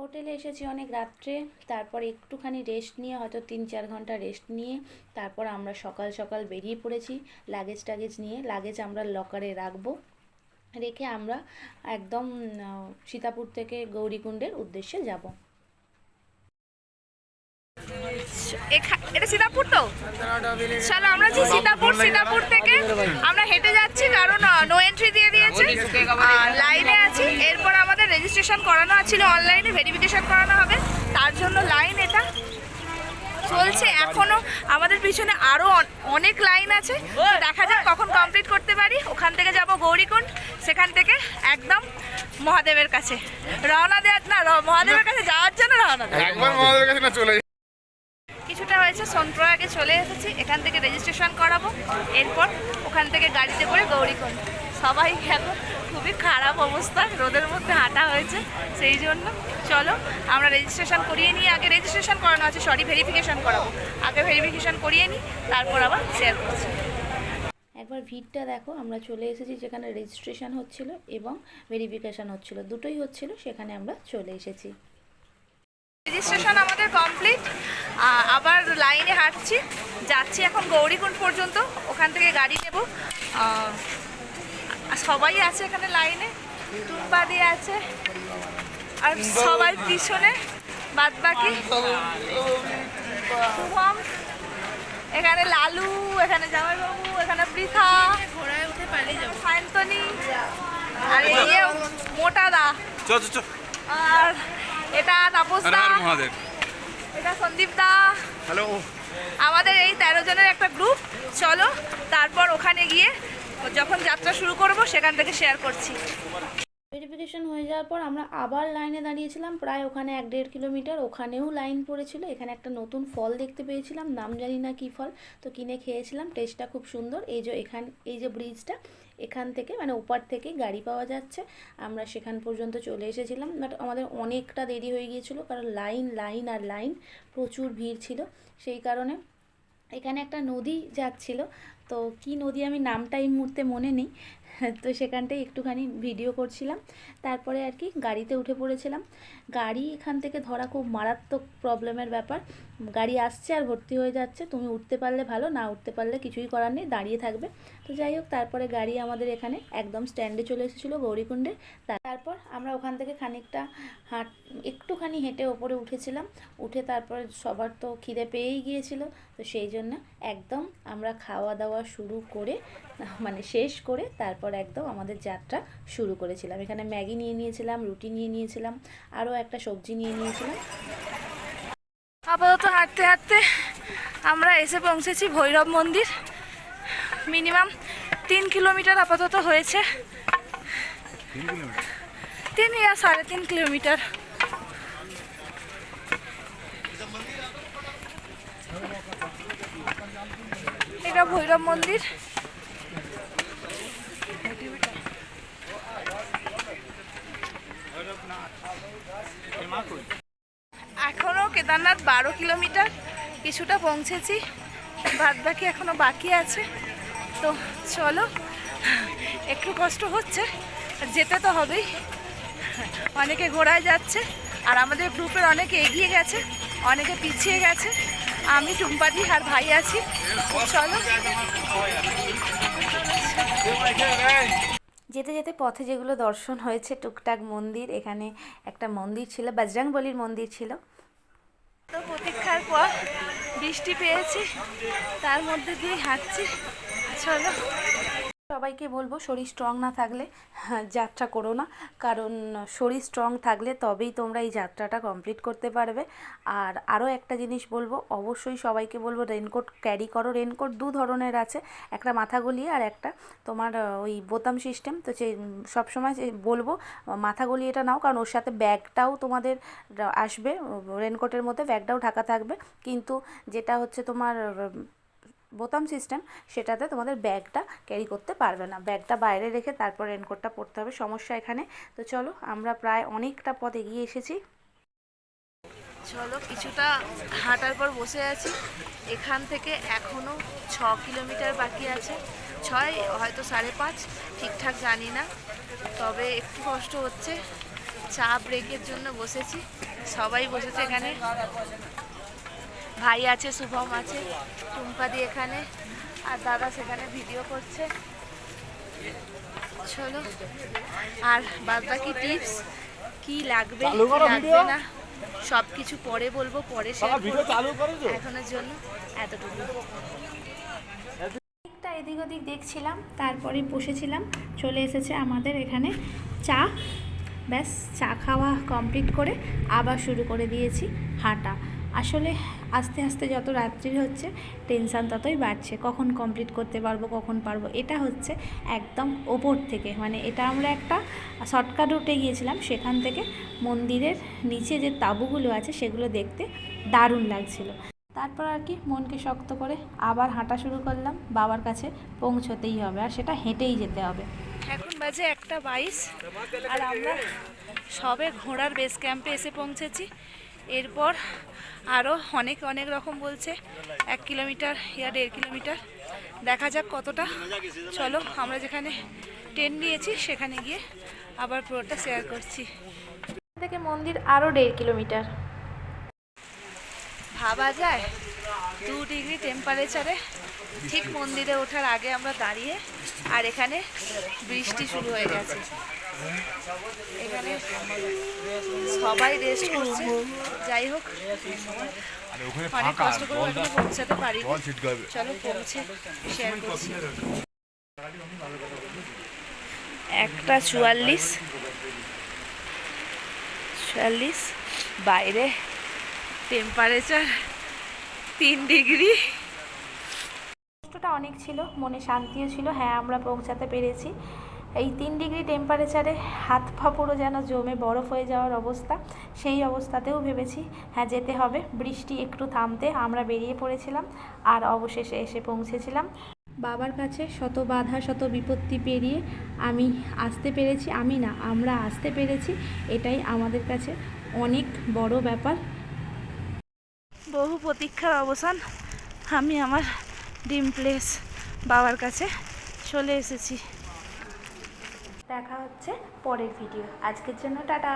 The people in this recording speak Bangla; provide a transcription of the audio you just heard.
হোটেলে এসেছি অনেক রাত্রে, তারপর একটুখানি রেস্ট নিয়ে হয়তো ৩-৪ ঘন্টা রেস্ট নিয়ে তারপর আমরা সকাল সকাল বেরিয়ে পড়েছি লাগেজ টাগেজ নিয়ে। লাগেজ আমরা লকারে রাখবো, রেখে আমরা একদম সীতাপুর থেকে গৌরীকুণ্ডের উদ্দেশ্যে যাব। এটা সীতাপুর তো চলো আমরা যে সীতাপুর থেকে আমরা হেঁটে যাচ্ছি, কারণ নো এন্ট্রি দিয়ে দিয়েছে, লাইনে আছি। এরপর আমাদের রেজিস্ট্রেশন করানো ছিল, অনলাইনে ভেরিফিকেশন করানো হবে, তার জন্য লাইন এটা চলছে এখনো। আমাদের পিছনে আরো অনেক লাইন আছে, দেখা যাক কখন কমপ্লিট করতে পারি। ওখান থেকে যাব গৌরীকুণ্ড, সেখান থেকে একদম মহাদেবের কাছে রওনা দেওয়ার না, মহাদেবের কাছে যাওয়ার জন্য রওনা একবার মহাদেবের কাছে না চলে কিছুটা হয়েছে। সোনপ্রয়াগে চলে এসেছি, এখান থেকে রেজিস্ট্রেশন করাবো, এরপর ওখান থেকে গাড়িতে করে গৌরীকুণ্ড। সবাই এখন খুবই খারাপ অবস্থা, রোদের মধ্যে হাঁটা হয়েছে, সেই জন্য চলো আমরা রেজিস্ট্রেশন করিয়ে নিই। আগে রেজিস্ট্রেশন করানো আছে, ভেরিফিকেশন করাবো, আগে ভেরিফিকেশন করিয়ে নিই, তারপর আবার শেয়ার করছি। একবার ভিড়টা দেখো, আমরা চলে এসেছি যেখানে রেজিস্ট্রেশন হচ্ছিল এবং ভেরিফিকেশান হচ্ছিল, দুটোই হচ্ছিল, সেখানে আমরা চলে এসেছি। রেজিস্ট্রেশন আমাদের কমপ্লিট, আবার লাইনে হাঁটছি, যাচ্ছি এখন গৌরীকুণ্ড পর্যন্ত, ওখান থেকে গাড়ি নেব। সবাই আছে এখানে লাইনে, টুম্পাদি আছে আর সবাই পিছনে, বাদ বাকি শুভম, এখানে লালু, এখানে জামাইবাবু, এখানে পৃথা, সায়ন্তনী, আর এই মোটা দা, আর এটা তাপস দা, এটা সন্দীপ দা। হ্যালো, আমাদের এই 13 জনের একটা গ্রুপ। চলো তারপর ওখানে গিয়ে যখন যাত্রা শুরু করব সেখান থেকে শেয়ার করছি। ভেরিফিকেশন হয়ে যাওয়ার পর আমরা আবার লাইনে দাঁড়িয়েছিলাম, প্রায় ওখানে 1-1.5 কিলোমিটার, ওখানেও লাইন পড়েছিল। এখানে একটা নতুন ফল দেখতে পেয়েছিলাম, নাম জানি না কী ফল, তো কিনে খেয়েছিলাম, টেস্টটা খুব সুন্দর। এই যে ব্রিজটা, এখান থেকে মানে ওপার থেকে গাড়ি পাওয়া যাচ্ছে, আমরা সেখান পর্যন্ত চলে এসেছিলাম। বাট আমাদের অনেকটা দেরি হয়ে গিয়েছিলো, কারণ লাইন আর লাইন, প্রচুর ভিড় ছিল। সেই কারণে এখানে একটা নদী যাচ্ছিল, তো কি নদী আমি নামটা এই মুহূর্তে মনে নেই, তো সেখানটায় একটুখানি ভিডিও করছিলাম। তারপরে আর কি গাড়িতে উঠে পড়েছিলাম। গাড়ি এখান থেকে ধরা খুব মারাত্মক প্রবলেমের ব্যাপার, গাড়ি আসছে আর ভর্তি হয়ে যাচ্ছে, তুমি উঠতে পারলে ভালো, না উঠতে পারলে কিছুই করার নেই, দাঁড়িয়ে থাকবে। তো যাই হোক, তারপরে গাড়ি আমাদের এখানে একদম স্ট্যান্ডে চলে এসেছিলো গৌরীকুণ্ডে। তারপর আমরা ওখান থেকে খানিকটা একটুখানি হেঁটে ওপরে উঠেছিলাম, উঠে তারপর সবার তো খিদে পেয়েই গিয়েছিল, তো সেই জন্য একদম আমরা খাওয়া দাওয়া শুরু করে মানে শেষ করে তারপর একদম আমাদের যাত্রা শুরু করেছিলাম। এখানে ম্যাগি নিয়ে নিয়েছিলাম, রুটি নিয়ে নিয়েছিলাম, আরও একটা সবজি নিয়ে নিয়েছিলাম। আপাতত হাঁটতে হাঁটতে আমরা এসে পৌঁছেছি ভৈরব মন্দির। মিনিমাম 3 কিলোমিটার আপাতত হয়েছে, 3 या 3.5 কিলোমিটার। এটা ভৈরব মন্দির। এখনো কেদারনাথ 12 কিলোমিটার, কিছুটা পৌঁছেছি, বাদ বাকি এখনো বাকি আছে। তো চলো, একটু কষ্ট হচ্ছে, যেতে তো হবেই। অনেকে ঘোড়ায় যাচ্ছে, আর আমাদের গ্রুপের অনেকে এগিয়ে গেছে, অনেকে পিছিয়ে গেছে, আমি টুম্পাদি আর ভাই আছি। চলো, যেতে যেতে পথে যেগুলো দর্শন হয়েছে টুকটাক মন্দির, এখানে একটা মন্দির ছিল, বজরংবলীর মন্দির ছিল। তো প্রতীক্ষার পর বৃষ্টি পেয়েছি, তার মধ্যে দিয়ে হাঁটছি। চলো, সবাইকে বলবো শরীর স্ট্রং না থাকলে যাত্রা করো না, কারণ শরীর স্ট্রং থাকলে তবেই তোমরা এই যাত্রাটা কমপ্লিট করতে পারবে। আর আরও একটা জিনিস বলবো, অবশ্যই সবাইকে বলবো রেনকোট ক্যারি করো। রেনকোট 2 ধরনের আছে, একটা মাথা গলিয়ে আর একটা তোমার ওই বোতাম সিস্টেম। তো সবসময় বলবো মাথা গলিয়েটা নাও, কারণ ওর সাথে ব্যাগটাও তোমাদের আসবে, রেনকোটের মধ্যে ব্যাগটাও ঢাকা থাকবে। কিন্তু যেটা হচ্ছে তোমার বোতাম সিস্টেম, সেটাতে তোমাদের ব্যাগটা ক্যারি করতে পারবে না, ব্যাগটা বাইরে রেখে তারপর রেনকোটটা পরতে হবে, সমস্যা এখানে। তো চলো, আমরা প্রায় অনেকটা পথ এগিয়ে এসেছি। চলো, কিছুটা হাঁটার পর বসে আছি। এখান থেকে এখনও 6 কিলোমিটার বাকি আছে, 6 হয়তো 5.5, ঠিকঠাক জানি না, তবে একটু কষ্ট হচ্ছে। চা ব্রেকের জন্য বসেছি, সবাই বসেছে এখানে। ভাই আছে, শুভম আছে, টুম্পাদি এখানে, আর দাদা সেখানে ভিডিও করছে। চলো, আর বাদ বাকি টিপস কি লাগবে কি লাগবে না সব কিছু পরে বলবো, পরে শেয়ার করবো। এখনের জন্য এতটুকু। একটা এদিক ওদিক দেখছিলাম, তারপরে বসেছিলাম। চলে এসেছে আমাদের এখানে চা। ব্যাস, চা খাওয়া কমপ্লিট করে আবার শুরু করে দিয়েছি হাঁটা। আসলে আস্তে আস্তে যত রাত্রি হচ্ছে টেনশান ততই বাড়ছে, কখন কমপ্লিট করতে পারবো, কখন পারবো। এটা হচ্ছে একদম ওপর থেকে, মানে এটা আমরা একটা শর্টকাট রুটে গিয়েছিলাম, সেখান থেকে মন্দিরের নিচে যে তাঁবুগুলো আছে সেগুলো দেখতে দারুণ লাগছিল। তারপর আর কি মনকে শক্ত করে আবার হাঁটা শুরু করলাম। বাবার কাছে পৌঁছতেই হবে, আর সেটা হেঁটেই যেতে হবে। এখন বাজে 1:22, আর আমরা সবে ঘোড়ার বেস ক্যাম্পে এসে পৌঁছেছি। এরপর আরও অনেক রকম বলছে, 1 কিলোমিটার ইয়া 1.5 কিলোমিটার, দেখা যাক কতটা। চলো, আমরা যেখানে টেন্ট নিয়েছি সেখানে গিয়ে আবার পুরোটা শেয়ার করছি। থেকে মন্দির আরও 1.5 কিলোমিটার। ভাবা যায় 2 ডিগ্রি টেম্পারেচারে ঠিক মন্দিরে ওঠার আগে আমরা দাঁড়িয়ে, আর এখানে বৃষ্টি শুরু হয়ে গেছে। এখানে সবাই রেস্ট করছে। যাই হোক, অনেক কষ্ট করে ওখানে পৌঁছাতে পারি। চলো পৌঁছে শেয়ার করছি। 1:44, বাইরে টেম্পারেচার 3 ডিগ্রি। কষ্টটা অনেক ছিল, মনে শান্তিও ছিল। হ্যাঁ, আমরা পৌঁছাতে পেরেছি। এই 3 ডিগ্রি টেম্পারেচারে হাত পা পুরো যেন জমে বরফ হয়ে যাওয়ার অবস্থা। সেই অবস্থাতেও ভেবেছি হ্যাঁ যেতে হবে। বৃষ্টি একটু থামতে আমরা বেরিয়ে পড়েছিলাম, আর অবশেষে এসে পৌঁছেছিলাম। বাবার কাছে শত বাধা শত বিপত্তি পেরিয়ে আমি আসতে পেরেছি। আমি না, আমরা আসতে পেরেছি, এটাই আমাদের কাছে অনেক বড় ব্যাপার। বহু প্রতীক্ষার অবসান, আমি আমার ড্রিম প্লেস বাবার কাছে চলে এসেছি। দেখা হচ্ছে পরের ভিডিও। আজকের জন্য টাটা।